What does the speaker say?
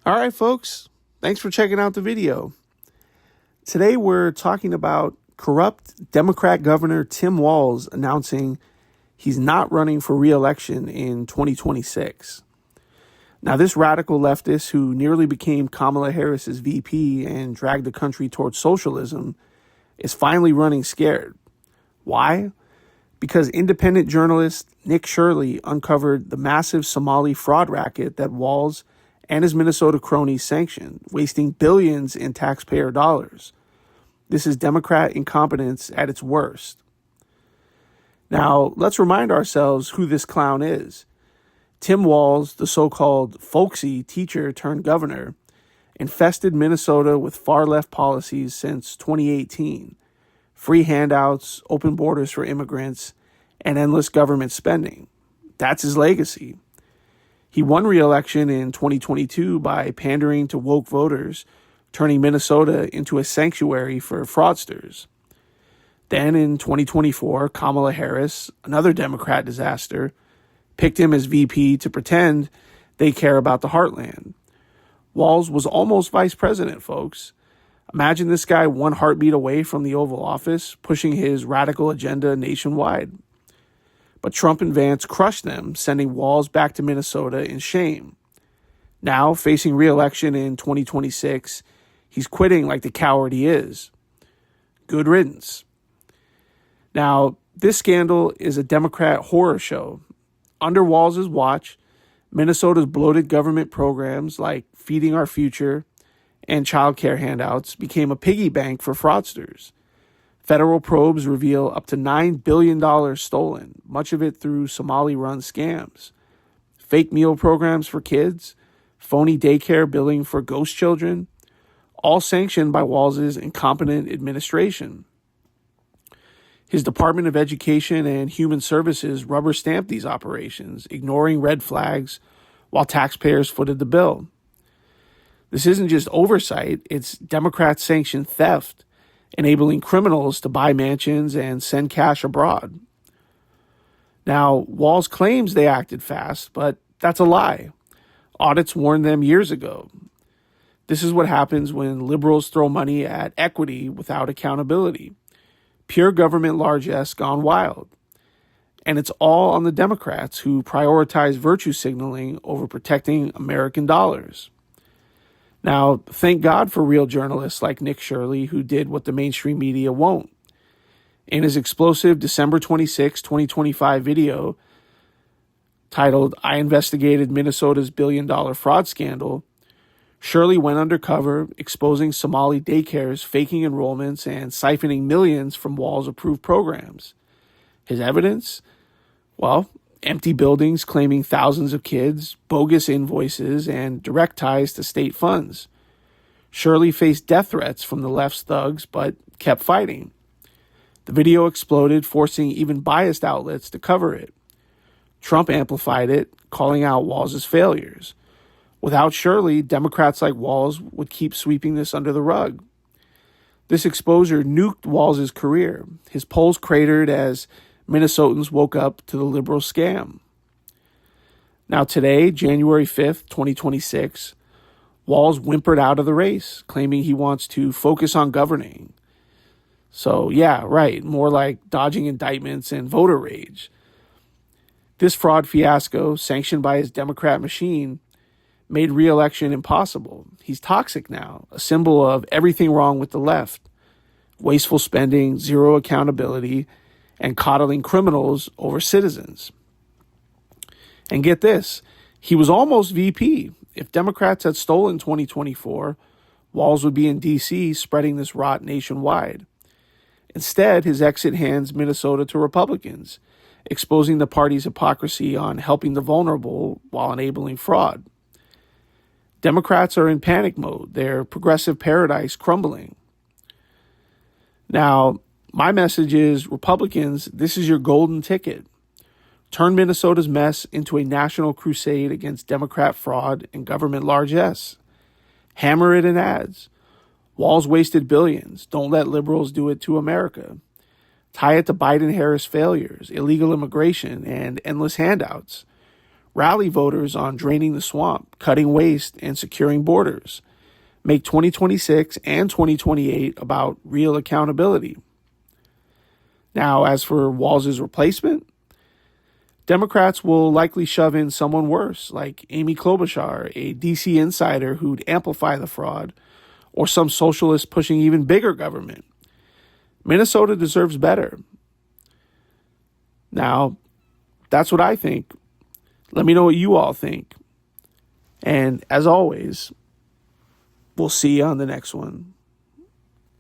All right, folks, thanks for checking out the video. Today we're talking about corrupt Democrat Governor Tim Walz announcing he's not running for re-election in 2026. Now, this radical leftist who nearly became Kamala Harris's VP and dragged the country towards socialism is finally running scared. Why? Because independent journalist Nick Shirley uncovered the massive Somali fraud racket that Walz and his Minnesota cronies sanctioned, wasting billions in taxpayer dollars. This is Democrat incompetence at its worst. Now, let's remind ourselves who this clown is. Tim Walz, the so-called folksy teacher turned governor, infested Minnesota with far-left policies since 2018. Free handouts, open borders for immigrants, and endless government spending. That's his legacy. He won re-election in 2022 by pandering to woke voters, turning Minnesota into a sanctuary for fraudsters. Then in 2024, Kamala Harris, another Democrat disaster, picked him as VP to pretend they care about the heartland. Walz was almost vice president, folks. Imagine this guy one heartbeat away from the Oval Office, pushing his radical agenda nationwide. But Trump and Vance crushed them, sending Walz back to Minnesota in shame. Now, facing re-election in 2026, he's quitting like the coward he is. Good riddance. Now, this scandal is a Democrat horror show. Under Walz's watch, Minnesota's bloated government programs like Feeding Our Future and child care handouts became a piggy bank for fraudsters. Federal probes reveal up to $9 billion stolen, much of it through Somali-run scams. Fake meal programs for kids, phony daycare billing for ghost children, all sanctioned by Walz's incompetent administration. His Department of Education and Human Services rubber-stamped these operations, ignoring red flags while taxpayers footed the bill. This isn't just oversight, it's Democrat-sanctioned theft, enabling criminals to buy mansions and send cash abroad. Now, Walz claims they acted fast, but that's a lie. Audits warned them years ago. This is what happens when liberals throw money at equity without accountability. Pure government largesse gone wild. And it's all on the Democrats who prioritize virtue signaling over protecting American dollars. Now, thank God for real journalists like Nick Shirley who did what the mainstream media won't. In his explosive December 26, 2025 video titled, "I Investigated Minnesota's Billion-Dollar Fraud Scandal," Shirley went undercover, exposing Somali daycares, faking enrollments, and siphoning millions from Walz-approved programs. His evidence? Well, empty buildings claiming thousands of kids, bogus invoices, and direct ties to state funds. Shirley faced death threats from the left's thugs, but kept fighting. The video exploded, forcing even biased outlets to cover it. Trump amplified it, calling out Walz's failures. Without Shirley, Democrats like Walz would keep sweeping this under the rug. This exposure nuked Walz's career. His polls cratered as Minnesotans woke up to the liberal scam. Now today, January 5th, 2026, Walz whimpered out of the race, claiming he wants to focus on governing. So yeah, right, more like dodging indictments and voter rage. This fraud fiasco, sanctioned by his Democrat machine, made re-election impossible. He's toxic now, a symbol of everything wrong with the left. Wasteful spending, zero accountability, and coddling criminals over citizens. And get this, he was almost VP. If Democrats had stolen 2024, Walz would be in D.C. spreading this rot nationwide. Instead, his exit hands Minnesota to Republicans, exposing the party's hypocrisy on helping the vulnerable while enabling fraud. Democrats are in panic mode, their progressive paradise crumbling. Now, my message is, Republicans, this is your golden ticket. Turn Minnesota's mess into a national crusade against Democrat fraud and government largesse. Hammer it in ads. Walz wasted billions. Don't let liberals do it to America. Tie it to Biden-Harris failures, illegal immigration, and endless handouts. rally voters on draining the swamp, cutting waste, and securing borders. Make 2026 and 2028 about real accountability. Now, as for Walz's replacement, Democrats will likely shove in someone worse, like Amy Klobuchar, a DC insider who'd amplify the fraud, or some socialist pushing even bigger government. Minnesota deserves better. Now, that's what I think. Let me know what you all think. And as always, we'll see you on the next one.